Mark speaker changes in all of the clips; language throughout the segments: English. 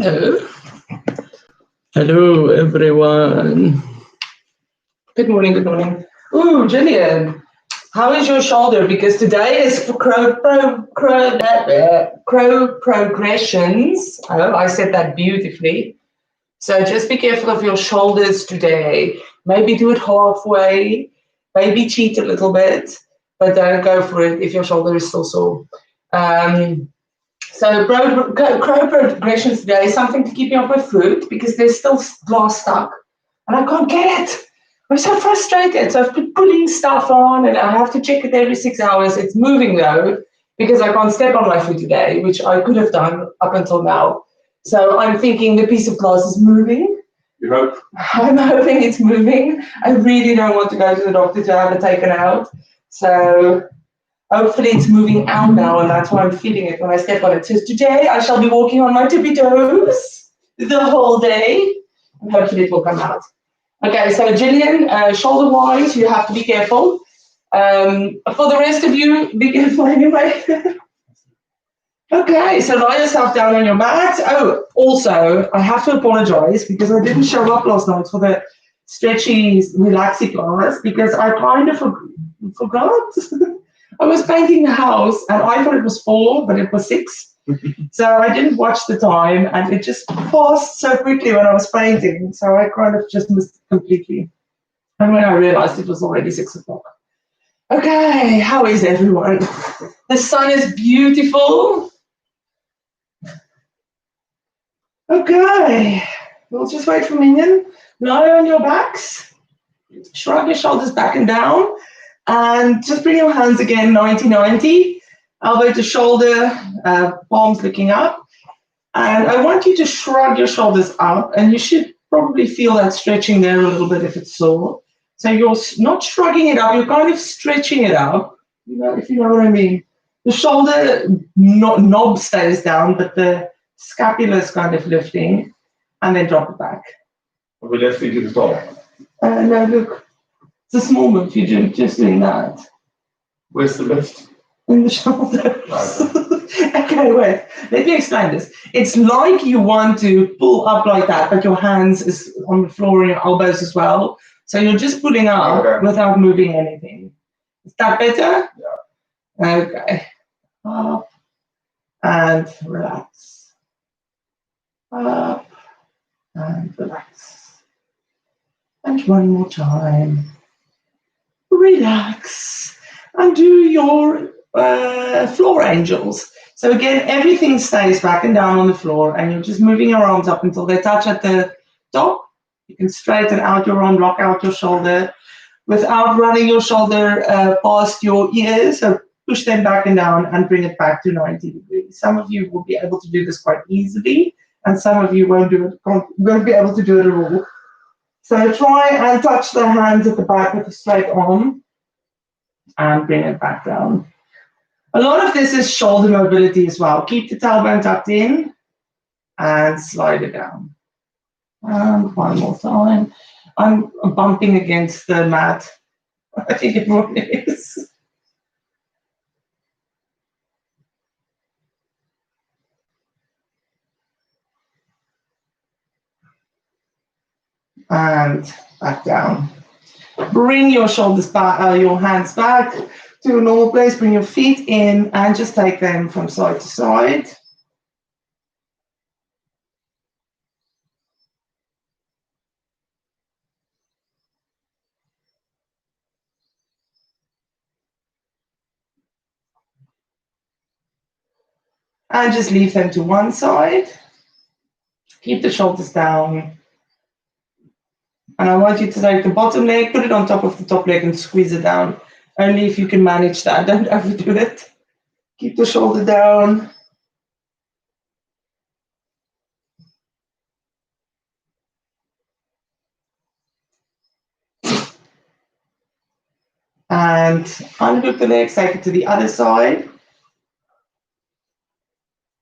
Speaker 1: Hello. Hello, everyone. Good morning, good morning. Ooh, Gillian, how is your shoulder? Because today is crow progressions. Oh, I said that beautifully. So just be careful of your shoulders today. Maybe do it halfway. Maybe cheat a little bit, but don't go for it if your shoulder is still sore. So crow progressions today is something to keep me off my foot because there's still glass stuck and I can't get it. I'm so frustrated. So I've been pulling stuff on and I have to check it every 6 hours. It's moving though because I can't step on my foot today, which I could have done up until now. So I'm thinking the piece of glass is moving.
Speaker 2: You hope?
Speaker 1: I'm hoping it's moving. I really don't want to go to the doctor to have it taken out. So hopefully it's moving out now, and that's why I'm feeling it when I step on it. So today I shall be walking on my tippy toes the whole day, and hopefully it will come out. Okay, so Gillian, shoulder-wise, you have to be careful. For the rest of you, be careful anyway. Okay, so lie yourself down on your mat. Oh, also, I have to apologize because I didn't show up last night for the stretchy, relaxy class because I kind of forgot. I was painting the house and I thought it was 4, but it was 6. So I didn't watch the time and it just passed so quickly when I was painting. So I kind of just missed it completely. And when I realized it was already 6 o'clock. Okay, how is everyone? The sun is beautiful. Okay, we'll just wait for a minute. Lie on your backs. Shrug your shoulders back and down. And just bring your hands again, 90-90, elbow to shoulder, palms looking up. And I want you to shrug your shoulders up, and you should probably feel that stretching there a little bit if it's sore. So you're not shrugging it up, you're kind of stretching it up, if you know what I mean. The shoulder knob stays down, but the scapula is kind of lifting, and then drop it back.
Speaker 2: Are we lifting to the top?
Speaker 1: No, look. It's a small move, you're just doing that.
Speaker 2: Where's the lift?
Speaker 1: In the shoulders. Okay, wait. Let me explain this. It's like you want to pull up like that, but your hands is on the floor and your elbows as well. So you're just pulling up without moving anything. Is that better?
Speaker 2: Yeah.
Speaker 1: Okay. Up and relax. Up and relax. And one more time. Relax and do your floor angels. So again, everything stays back and down on the floor and you're just moving your arms up until they touch at the top. You can straighten out your arm, lock out your shoulder without running your shoulder past your ears. So push them back and down and bring it back to 90 degrees. Some of you will be able to do this quite easily and some of you won't be able to do it at all. So try and touch the hands at the back with a straight arm and bring it back down. A lot of this is shoulder mobility as well. Keep the tailbone tucked in and slide it down. And one more time. I'm bumping against the mat. I think everyone is. And back down. Bring your shoulders back, your hands back to a normal place. Bring your feet in and just take them from side to side. And just leave them to one side. Keep the shoulders down. And I want you to take the bottom leg, put it on top of the top leg and squeeze it down. Only if you can manage that. Don't overdo it. Keep the shoulder down. And unhook the legs, take it to the other side.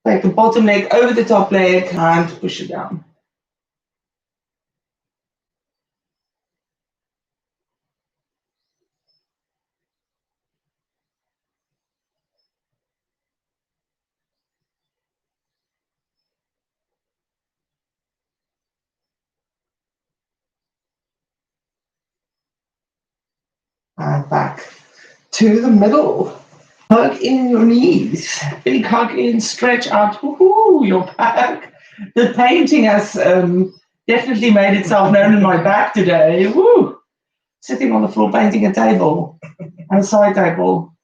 Speaker 1: Take the bottom leg over the top leg and push it down. And back to the middle. Hug in your knees. Big hug in, stretch out. Woohoo, your back. The painting has definitely made itself known in my back today. Woo! Sitting on the floor painting a table and a side table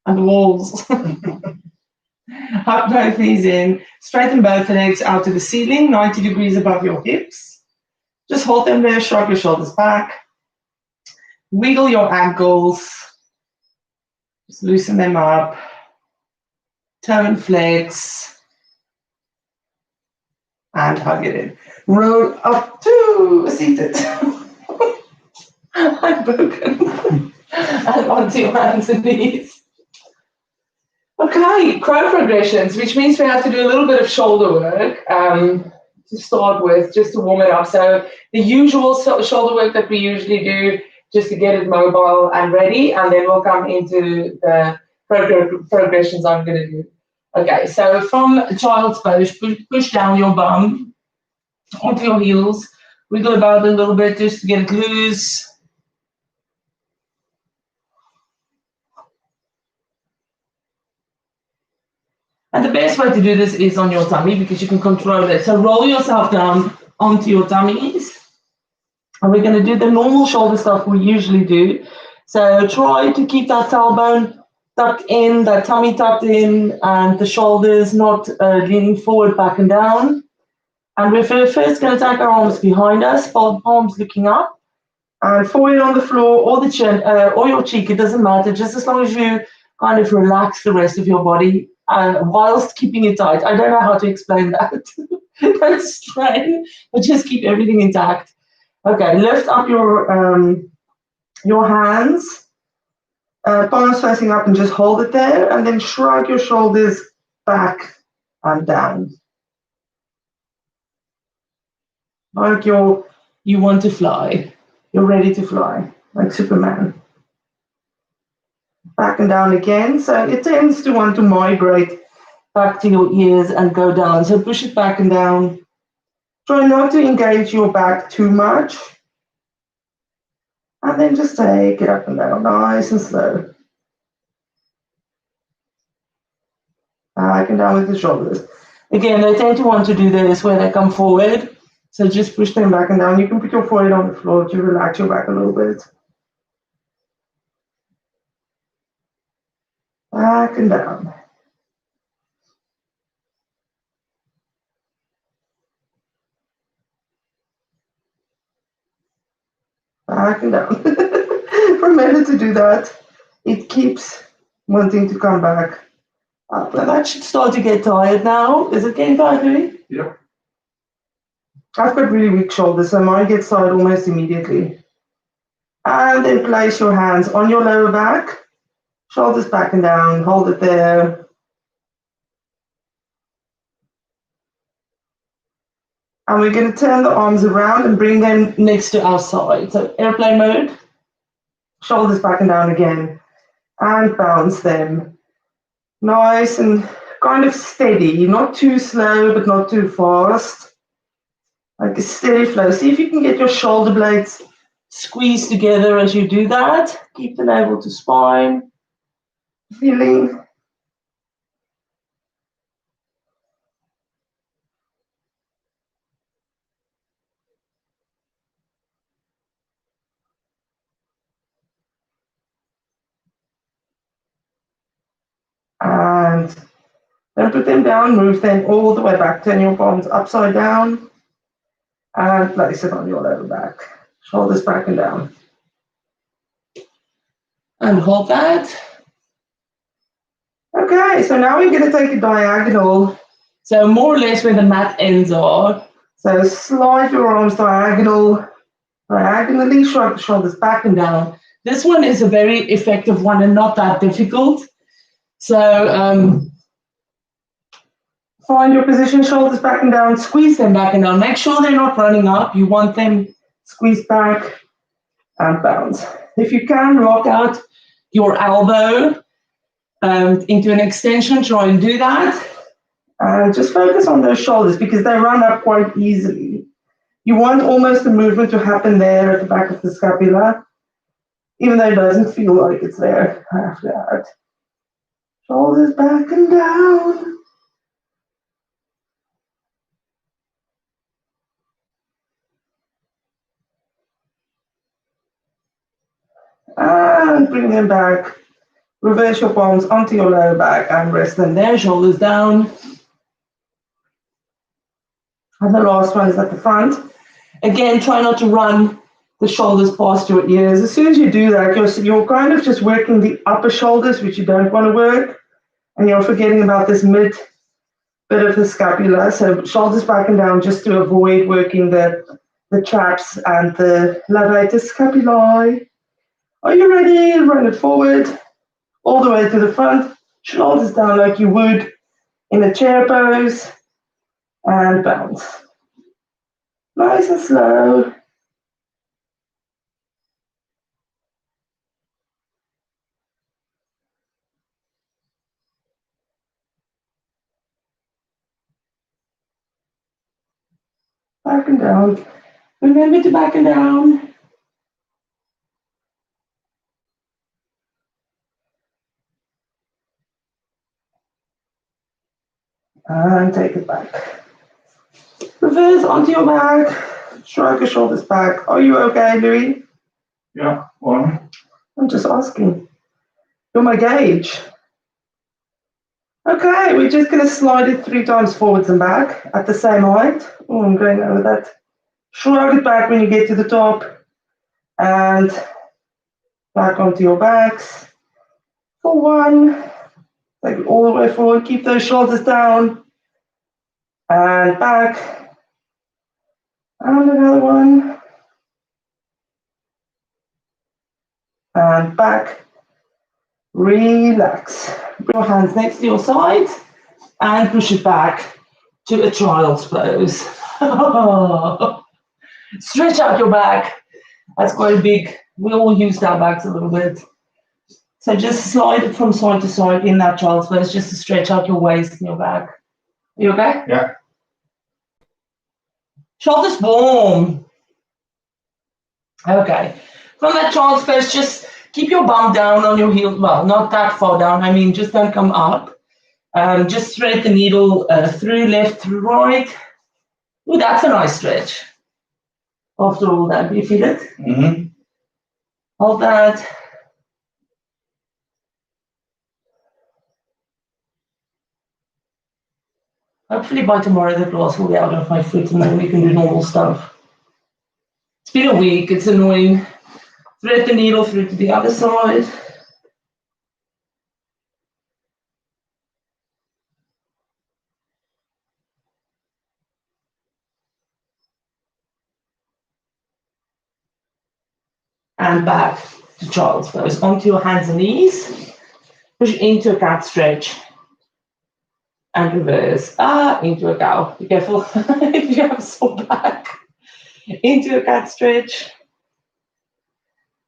Speaker 1: and walls. Hug both knees in. Straighten both legs out to the ceiling, 90 degrees above your hips. Just hold them there, shrug your shoulders back. Wiggle your ankles. Just loosen them up. Toe and flex. And hug it in. Roll up to seated. I'm broken. And onto your hands and knees. Okay, crow progressions, which means we have to do a little bit of shoulder work to start with, just to warm it up. So the usual shoulder work that we usually do, just to get it mobile and ready, and then we'll come into the progressions I'm going to do. Okay, so from child's pose, push down your bum onto your heels, wiggle about a little bit just to get it loose. And the best way to do this is on your tummy because you can control it. So roll yourself down onto your tummies. And we're going to do the normal shoulder stuff we usually do. So try to keep that tailbone tucked in, that tummy tucked in, and the shoulders not leaning forward, back and down. And we're first going to take our arms behind us, palms looking up, and forehead on the floor, or the chin, or your cheek, it doesn't matter, just as long as you kind of relax the rest of your body, whilst keeping it tight. I don't know how to explain that. Don't strain, but just keep everything intact. Okay, lift up your hands, palms facing up, and just hold it there, and then shrug your shoulders back and down. Like you want to fly. You're ready to fly, like Superman. Back and down again. So it tends to want to migrate back to your ears and go down. So push it back and down. Try not to engage your back too much. And then just take it up and down, nice and slow. Back and down with the shoulders. Again, they tend to want to do this where they come forward. So just push them back and down. You can put your forehead on the floor to relax your back a little bit. Back and down. Back and down. Remember to do that. It keeps wanting to come back up. And that should start to get tired now. Is it getting tired, Louis?
Speaker 2: Yeah.
Speaker 1: I've got really weak shoulders, so mine gets tired almost immediately. And then place your hands on your lower back, shoulders back and down, hold it there. And we're going to turn the arms around and bring them next to our side. So airplane mode, shoulders back and down again, and bounce them. Nice and kind of steady, not too slow, but not too fast. Like a steady flow. See if you can get your shoulder blades squeezed together as you do that. Keep the navel to spine. Feeling. And then put them down, move them all the way back. Turn your palms upside down and place it on your lower back. Shoulders back and down. And hold that. Okay, so now we're going to take a diagonal. So more or less where the mat ends are. So slide your arms diagonally, shrug the shoulders back and down. This one is a very effective one and not that difficult. So find your position, shoulders back and down, squeeze them back and down. Make sure they're not running up. You want them squeezed back and bounce. If you can, lock out your elbow into an extension, try and do that. Just focus on those shoulders because they run up quite easily. You want almost the movement to happen there at the back of the scapula. even though it doesn't feel like it's there after that. Shoulders back and down. And bring them back. Reverse your palms onto your lower back and rest them there, shoulders down. And the last one is at the front. Again, try not to run the shoulders past your ears. As soon as you do that, you're kind of just working the upper shoulders, which you don't want to work. And you're forgetting about this mid bit of the scapula. So shoulders back and down just to avoid working the traps and the lavator scapulae. Are you ready? Run it forward, all the way to the front. Shoulders down like you would in a chair pose. And bounce. Nice and slow. Back and down. Remember to back and down. And take it back. Reverse onto your back. Shrug your shoulders back. Are you okay, Louis?
Speaker 2: Yeah, one.
Speaker 1: I'm just asking. You're my gauge. Okay, we're just going to slide it 3 times forwards and back at the same height. Oh, I'm going over that. Shrug it back when you get to the top. And back onto your backs. For 1. Take it all the way forward. Keep those shoulders down. And back. And another one. And back. Relax. Bring your hands next to your sides and push it back to a child's pose. Stretch out your back. That's quite big. We all use our backs a little bit. So just slide it from side to side in that child's pose just to stretch out your waist and your back. Are you okay?
Speaker 2: Yeah.
Speaker 1: Shoulders warm. Okay. From that child's pose, just keep your bum down on your heel. Well, not that far down. I mean, just don't come up. Just thread the needle through left, through right. Ooh, that's a nice stretch. After all that, do you feel it?
Speaker 2: Mm-hmm.
Speaker 1: Hold that. Hopefully by tomorrow the glass will be out of my foot and then we can do normal stuff. It's been a week, it's annoying. Thread the needle through to the other side. And back to child's pose. Onto your hands and knees. Push into a cat stretch. And reverse. Into a cow. Be careful if you have a sore back. Into a cat stretch.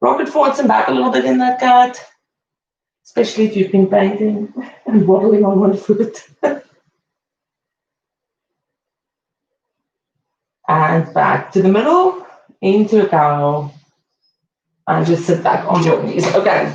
Speaker 1: Rock it forwards and back a little bit in that cat. Especially if you've been painting and waddling on one foot. And back to the middle. Into a cow. And just sit back on your knees. Okay.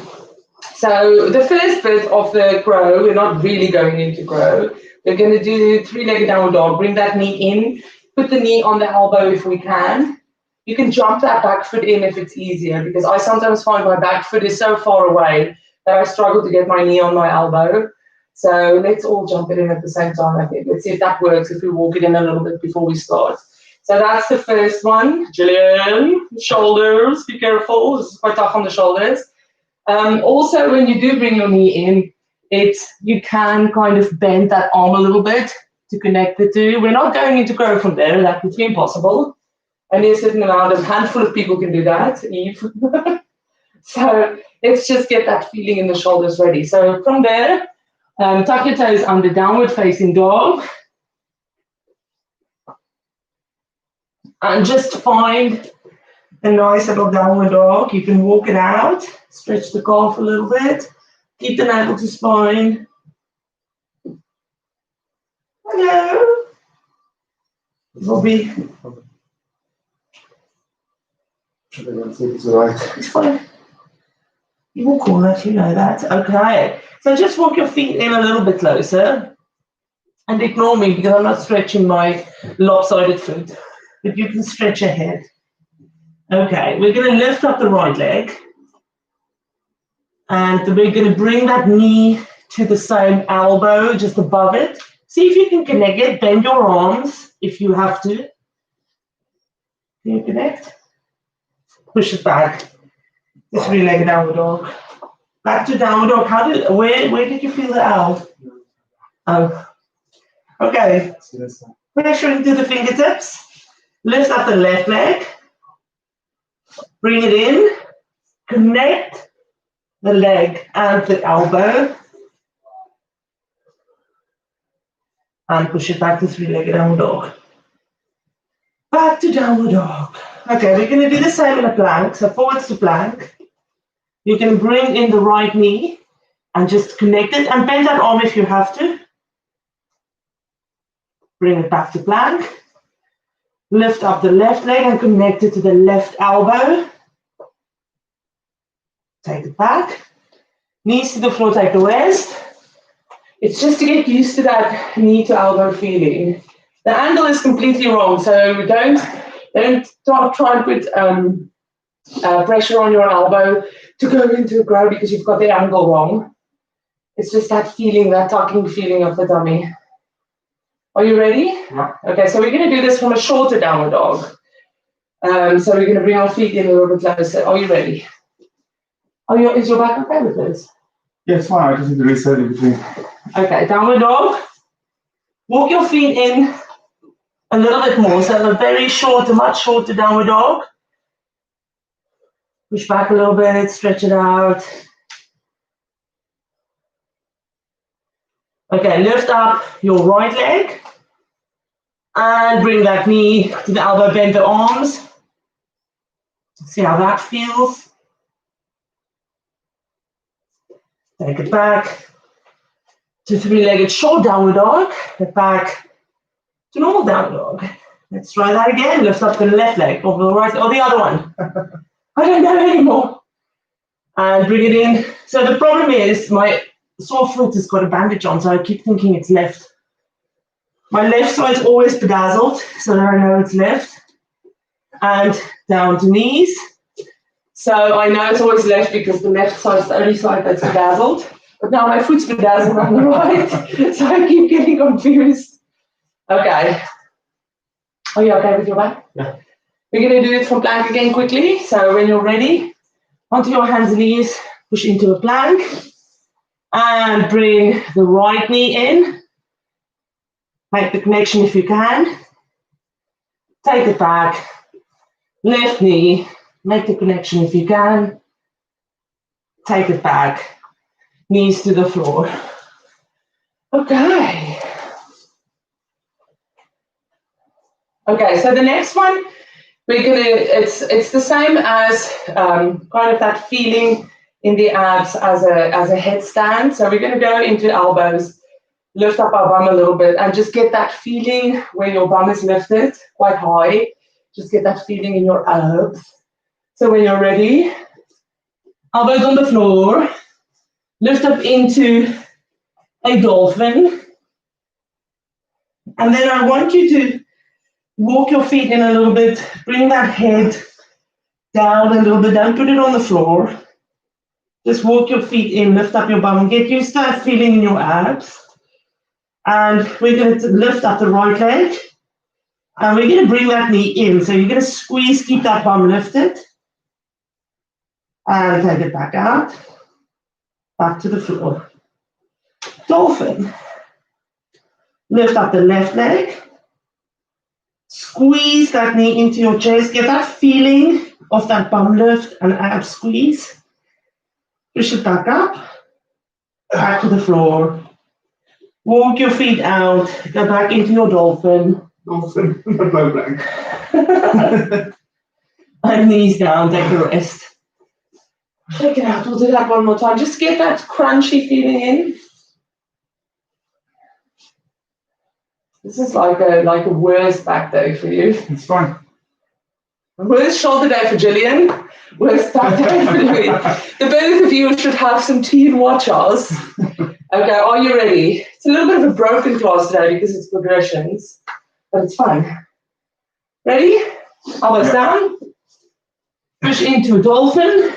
Speaker 1: So the first bit of the crow, we're not really going into crow. We're going to do 3-legged downward dog. Bring that knee in. Put the knee on the elbow if we can. You can jump that back foot in if it's easier, because I sometimes find my back foot is so far away that I struggle to get my knee on my elbow. So let's all jump it in at the same time, I think. Let's see if that works, if we walk it in a little bit before we start. So that's the first one. Gillian, shoulders, be careful. This is quite tough on the shoulders. Also, when you do bring your knee in, you can kind of bend that arm a little bit to connect the two. We're not going into crow from there. That would be impossible. Only a certain amount, a handful of people can do that, Eve. So let's just get that feeling in the shoulders ready. So from there, tuck your toes under downward facing dog. And just find a nice little downward dog. You can walk it out, stretch the calf a little bit, keep the navel to spine. Hello. Bobby.
Speaker 2: I think it's all right.
Speaker 1: It's fine. You walk all that, you know that. Okay. So just walk your feet in a little bit closer. And ignore me because I'm not stretching my lopsided foot. But you can stretch your head. Okay, we're going to lift up the right leg. And we're going to bring that knee to the same elbow, just above it. See if you can connect it. Bend your arms if you have to. Can you connect? Push it back. Just three-legged downward dog. Back to downward dog. Where did you feel the L? Oh. Okay. Pressure into the fingertips. Lift up the left leg. Bring it in. Connect the leg and the elbow. And push it back to three-legged downward dog. Back to downward dog. Okay, we're going to do the same in a plank. So forwards to plank. You can bring in the right knee and just connect it and bend that arm if you have to. Bring it back to plank. Lift up the left leg and connect it to the left elbow. Take it back. Knees to the floor, take a rest. It's just to get used to that knee to elbow feeling. The angle is completely wrong, so don't try and put pressure on your elbow to go into a grow because you've got the angle wrong. It's just that feeling, that tucking feeling of the dummy. Are you ready?
Speaker 2: Yeah.
Speaker 1: Okay, so we're going to do this from a shorter downward dog. So we're going to bring our feet in a little bit closer. Are you ready? Is your back okay with this?
Speaker 2: Yeah, it's fine. I just need to reset in between.
Speaker 1: Okay, downward dog. Walk your feet in a little bit more. So a very short, a much shorter downward dog. Push back a little bit, stretch it out. Okay, lift up your right leg. And bring that knee to the elbow, bend the arms. See how that feels. Take it back to three-legged short downward dog. Get back to normal downward dog. Let's try that again. Lift up the left leg or the right or the other one. I don't know anymore. And bring it in. So the problem is my sore foot has got a bandage on, so I keep thinking it's left. My left side's always bedazzled, so now I know it's left. And down to knees. So I know it's always left because the left side's the only side that's bedazzled. But now my foot's bedazzled on the right, so I keep getting confused. Okay. Are you okay with your back?
Speaker 2: Yeah.
Speaker 1: We're going to do it from plank again quickly. So when you're ready, onto your hands and knees, push into a plank. And bring the right knee in. Make the connection if you can. Take it back. Left knee. Make the connection if you can. Take it back. Knees to the floor. Okay. Okay, so the next one, it's the same as kind of that feeling in the abs as a headstand. So we're going to go into elbows, lift up our bum a little bit, and just get that feeling where your bum is lifted quite high. Just get that feeling in your abs. So when you're ready, elbows on the floor, lift up into a dolphin. And then I want you to walk your feet in a little bit, bring that head down a little bit, don't put it on the floor. Just walk your feet in, lift up your bum, get used to that feeling in your abs. And we're going to lift up the right leg. And we're going to bring that knee in. So you're going to squeeze, keep that bum lifted. And take it back out. Back to the floor. Dolphin. Lift up the left leg. Squeeze that knee into your chest. Get that feeling of that bum lift and ab squeeze. Push it back up. Back to the floor. Walk your feet out. Go back into your dolphin.
Speaker 2: Dolphin. No blank.
Speaker 1: And knees down. Take a rest. Check it out. We'll do that one more time. Just get that crunchy feeling in. This is like a worse back day for you.
Speaker 2: It's fine.
Speaker 1: Worst shoulder day for Gillian. Worst back day for Louis. The both of you should have some tea and watch us. Okay, are you ready? It's a little bit of a broken class today because it's progressions, but it's fun. Ready? Elbows down. Push into a dolphin.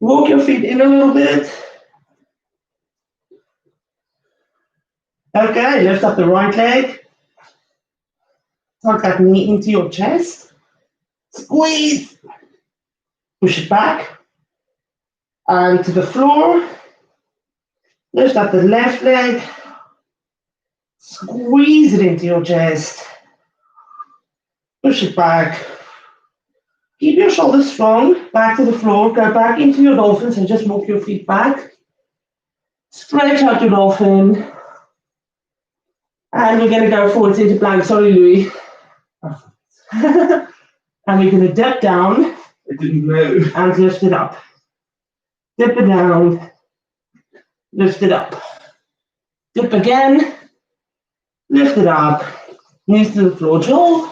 Speaker 1: Walk your feet in a little bit. Okay, lift up the right leg. Tuck that knee into your chest. Squeeze. Push it back. And to the floor. Lift up the left leg. Squeeze it into your chest. Push it back. Keep your shoulders strong. Back to the floor. Go back into your dolphins and just walk your feet back. Stretch out your dolphin. And we're going to go forwards into plank. Sorry, Louis. And we're going to dip down.
Speaker 2: I didn't know.
Speaker 1: And lift it up. Dip it down. Lift it up. Dip again. Lift it up. Knees to the floor. Joel,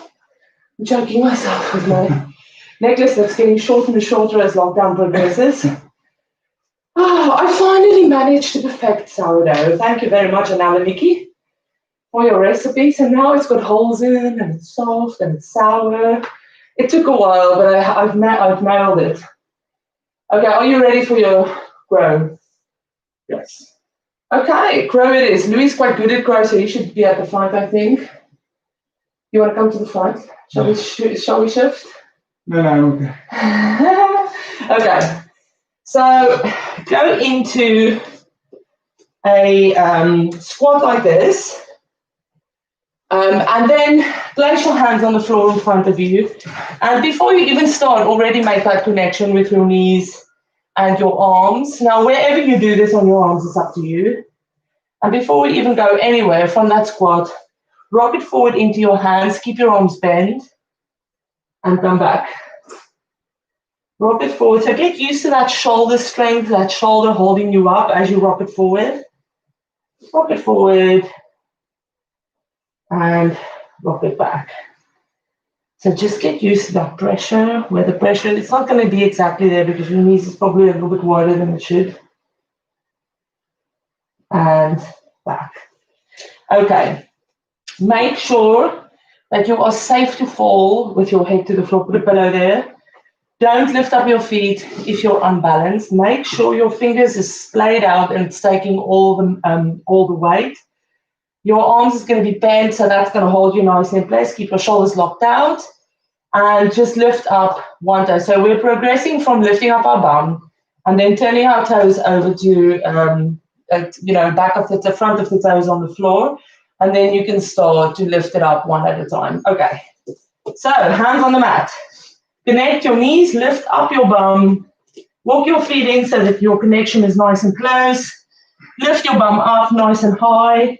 Speaker 1: I'm choking myself with my necklace that's getting shorter and shorter as lockdown progresses. Oh, I finally managed to perfect sourdough. Thank you very much, Anna Mickey, for your recipe. So now it's got holes in it, and it's soft, and it's sour. It took a while, but I've nailed it. Okay, are you ready for your grow?
Speaker 2: Yes.
Speaker 1: Okay, grow it is. Louis is quite good at grow, so he should be at the front, I think. You want to come to the front? Shall we shift?
Speaker 2: No, okay.
Speaker 1: Okay, so go into a squat like this. And then place your hands on the floor in front of you. And before you even start, already make that connection with your knees and your arms. Now, wherever you do this on your arms, it's up to you. And before we even go anywhere from that squat, rock it forward into your hands, keep your arms bent, and come back. Rock it forward. So get used to that shoulder strength, that shoulder holding you up as you rock it forward. Rock it forward. And rock it back. So just get used to that pressure, where the pressure, it's not going to be exactly there because your knees is probably a little bit wider than it should. And back. Okay. Make sure that you are safe to fall with your head to the floor. Put a pillow there. Don't lift up your feet if you're unbalanced. Make sure your fingers are splayed out and it's taking all the weight. Your arms is going to be bent, so that's going to hold you nicely in place. Keep your shoulders locked out and just lift up one toe. So we're progressing from lifting up our bum and then turning our toes over to, back of the front of the toes on the floor. And then you can start to lift it up one at a time. Okay. So hands on the mat. Connect your knees, lift up your bum. Walk your feet in so that your connection is nice and close. Lift your bum up nice and high.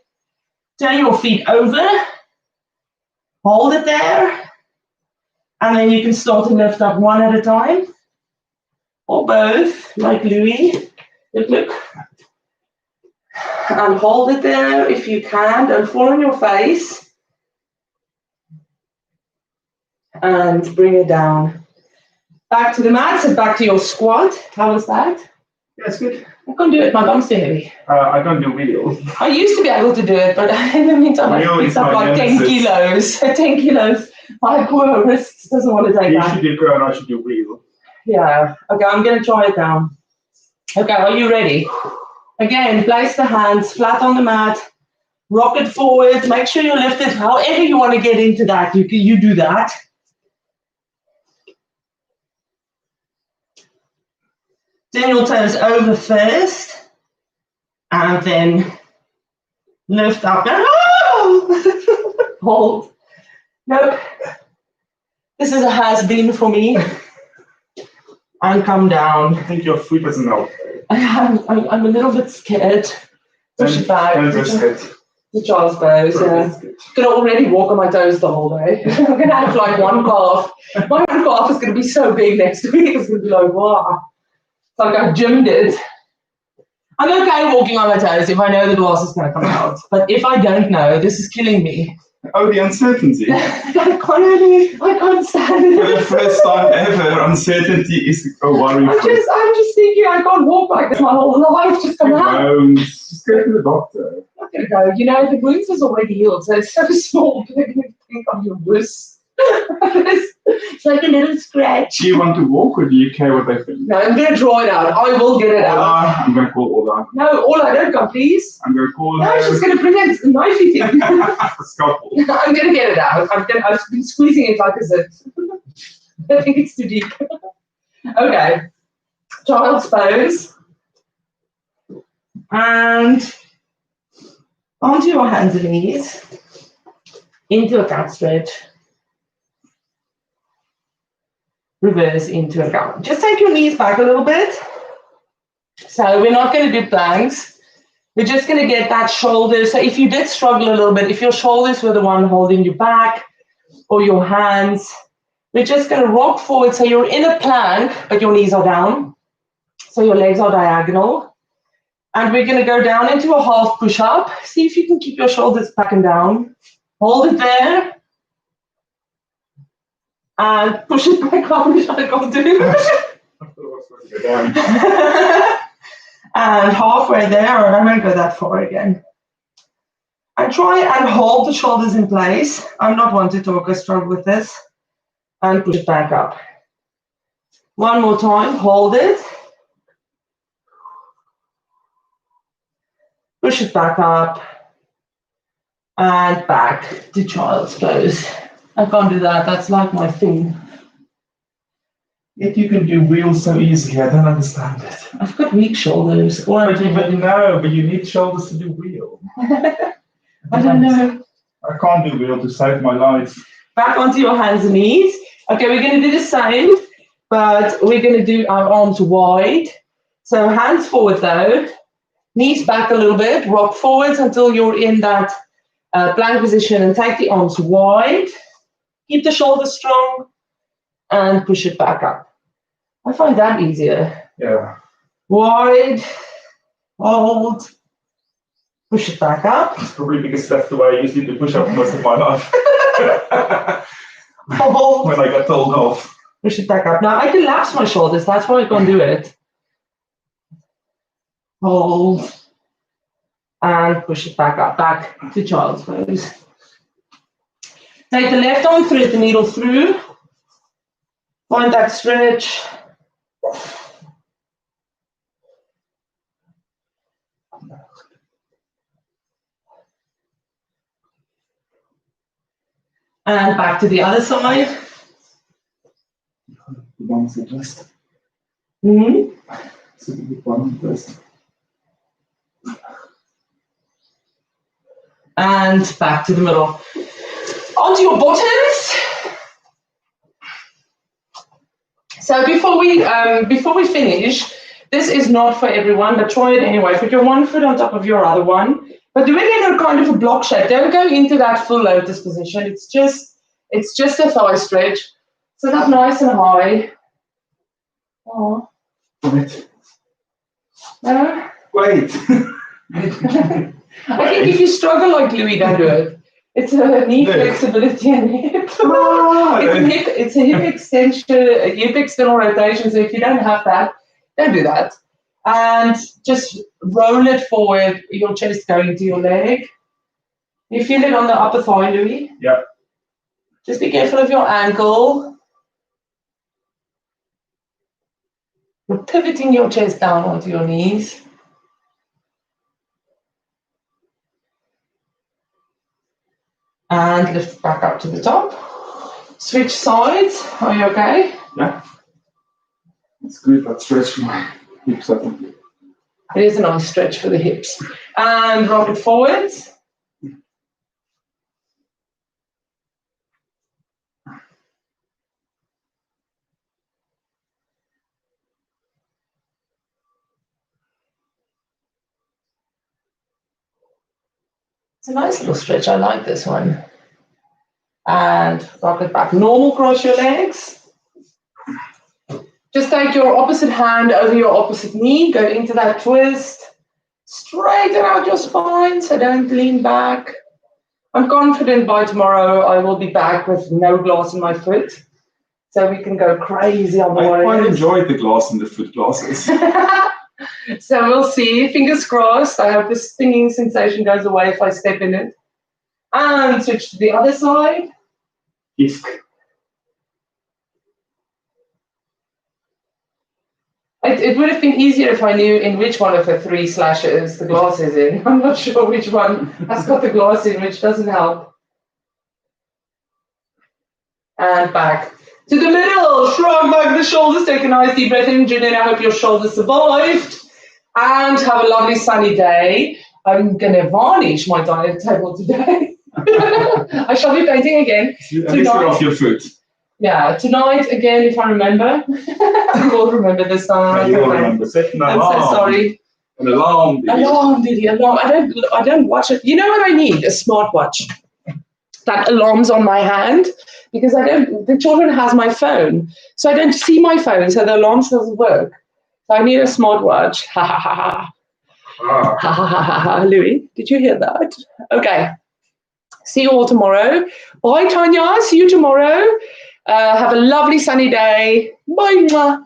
Speaker 1: Turn your feet over, hold it there, and then you can start to lift up one at a time, or both, like Louis. Look. And hold it there if you can. Don't fall on your face. And bring it down. Back to the mat, and back to your squat. How was that?
Speaker 2: That's good.
Speaker 1: I can't do it, my bum's too heavy.
Speaker 2: I don't do wheels.
Speaker 1: I used to be able to do it, but in the meantime, I picked up like 10 kilos. 10 kilos. My poor wrist doesn't want to take that.
Speaker 2: You should do grow and I should do wheel.
Speaker 1: Yeah. Okay, I'm going to try it now. Okay, are you ready? Again, place the hands flat on the mat. Rock it forward. Make sure you lift it. However you want to get into that, you do that. Turn your toes over first, and then lift up. Oh! Hold. Nope. This is a has-been for me. And come down.
Speaker 2: I think your foot doesn't help.
Speaker 1: I'm a little bit scared. Push it back. The child's pose, yeah. I'm going to already walk on my toes the whole day. I'm going to have like one calf. My one calf is going to be so big next week. It's going to be like, wow. It's like I gymmed it. I'm okay walking on my toes if I know the glass is going to come out. But if I don't know, this is killing me.
Speaker 2: Oh, the uncertainty.
Speaker 1: I can't stand
Speaker 2: For the
Speaker 1: it.
Speaker 2: first time ever, uncertainty is a worry.
Speaker 1: I'm just thinking I can't walk like this my whole life. Just come out.
Speaker 2: Just go to the doctor.
Speaker 1: I'm not gonna go. You know, the wound is already healed, so it's so small. They're gonna think I'm your wuss. It's like a little scratch.
Speaker 2: Do you want to walk or do you care what they think?
Speaker 1: No, I'm gonna draw it out. I will get it out.
Speaker 2: Ola, I'm going to call Ola.
Speaker 1: No, Ola, don't come, please.
Speaker 2: I'm going to call
Speaker 1: No,
Speaker 2: her.
Speaker 1: she's gonna bring a knifey thing.
Speaker 2: Scalpel.
Speaker 1: I'm gonna get it out. I've been squeezing it like a zit. I think it's too deep. Okay. Child's pose. And onto your hands and knees. Into a cat stretch. Reverse into a cat. Just take your knees back a little bit. So we're not going to do planks. We're just going to get that shoulder. So if you did struggle a little bit, if your shoulders were the one holding you back or your hands, we're just going to rock forward. So you're in a plank, but your knees are down. So your legs are diagonal. And we're going to go down into a half push-up. See if you can keep your shoulders back and down. Hold it there. And push it back up, which I can't do.
Speaker 2: I thought I was going to go down.
Speaker 1: And halfway there, and I'm going to go that far again. And try and hold the shoulders in place. I'm not one to talk, I struggle with this. And push it back up. One more time, hold it. Push it back up. And back to child's pose. I can't do that, that's like my thing.
Speaker 2: Yet you can do wheels so easily, I don't understand it.
Speaker 1: I've got weak shoulders.
Speaker 2: But you need shoulders to do wheel.
Speaker 1: I don't know.
Speaker 2: I can't do wheel to save my life.
Speaker 1: Back onto your hands and knees. Okay, we're going to do the same, but we're going to do our arms wide. So hands forward though, knees back a little bit, rock forwards until you're in that plank position and take the arms wide. Keep the shoulders strong and push it back up. I find that easier.
Speaker 2: Yeah.
Speaker 1: Wide, hold, push it back up.
Speaker 2: It's probably because that's the way I used to push up most of my life.
Speaker 1: Hold,
Speaker 2: When I got told off.
Speaker 1: push it back up. Now I can lapse my shoulders, that's why I can't do it. Hold, and push it back up, back to child's pose. Take the left arm, thread the needle through. Find that stretch. And back to the other side.
Speaker 2: The one first.
Speaker 1: Mm-hmm.
Speaker 2: So the one first.
Speaker 1: And back to the middle. Onto your bottoms. So before we finish, this is not for everyone, but try it anyway. Put your one foot on top of your other one, but do it in a kind of a block shape. Don't go into that full lotus position. It's just a thigh stretch. Sit up nice and high. Oh.
Speaker 2: Wait.
Speaker 1: No?
Speaker 2: Wait.
Speaker 1: I think if you struggle like Louis, don't do it. It's a knee flexibility and hip. It's a hip extension, a hip external rotation. So if you don't have that, don't do that. And just roll it forward, your chest going to your leg. You feel it on the upper thigh, Louis?
Speaker 2: Yeah.
Speaker 1: Just be careful of your ankle. You're pivoting your chest down onto your knees. And lift back up to the top. Switch sides. Are you okay?
Speaker 2: Yeah. It's good, that stretch for my hips, I think.
Speaker 1: It is a nice stretch for the hips. And rock it forwards. It's a nice little stretch. I like this one. And rock it back. Normal cross your legs. Just take your opposite hand over your opposite knee. Go into that twist. Straighten out your spine, so don't lean back. I'm confident by tomorrow I will be back with no glass in my foot. So we can go crazy on the
Speaker 2: I quite
Speaker 1: warriors.
Speaker 2: enjoyed the glass in the foot glasses.
Speaker 1: So we'll see. Fingers crossed. I hope the stinging sensation goes away if I step in it. And switch to the other side.
Speaker 2: Isk.
Speaker 1: It would have been easier if I knew in which one of the 3 slashes the glass is in. I'm not sure which one has got the glass in, which doesn't help. And back to the middle. Shrug back the shoulders. Take a nice deep breath in. Janine, I hope your shoulders survived. And have a lovely sunny day. I'm going to varnish my dining table today. I shall be painting again.
Speaker 2: At least you're off your foot.
Speaker 1: Yeah, tonight again, if I remember. I will remember this time.
Speaker 2: Yeah, you will remember. Set an
Speaker 1: I'm
Speaker 2: alarm.
Speaker 1: so sorry.
Speaker 2: An alarm.
Speaker 1: Alarm, Didi, alarm. I don't watch it. You know what I need? A smartwatch that alarms on my hand, because the children has my phone, so I don't see my phone, so the alarm doesn't work. So I need a smartwatch. Ha ha ha ha.
Speaker 2: Ah.
Speaker 1: Ha ha ha ha. Louis, did you hear that? Okay. See you all tomorrow. Bye, Tanya. See you tomorrow. Have a lovely sunny day. Bye.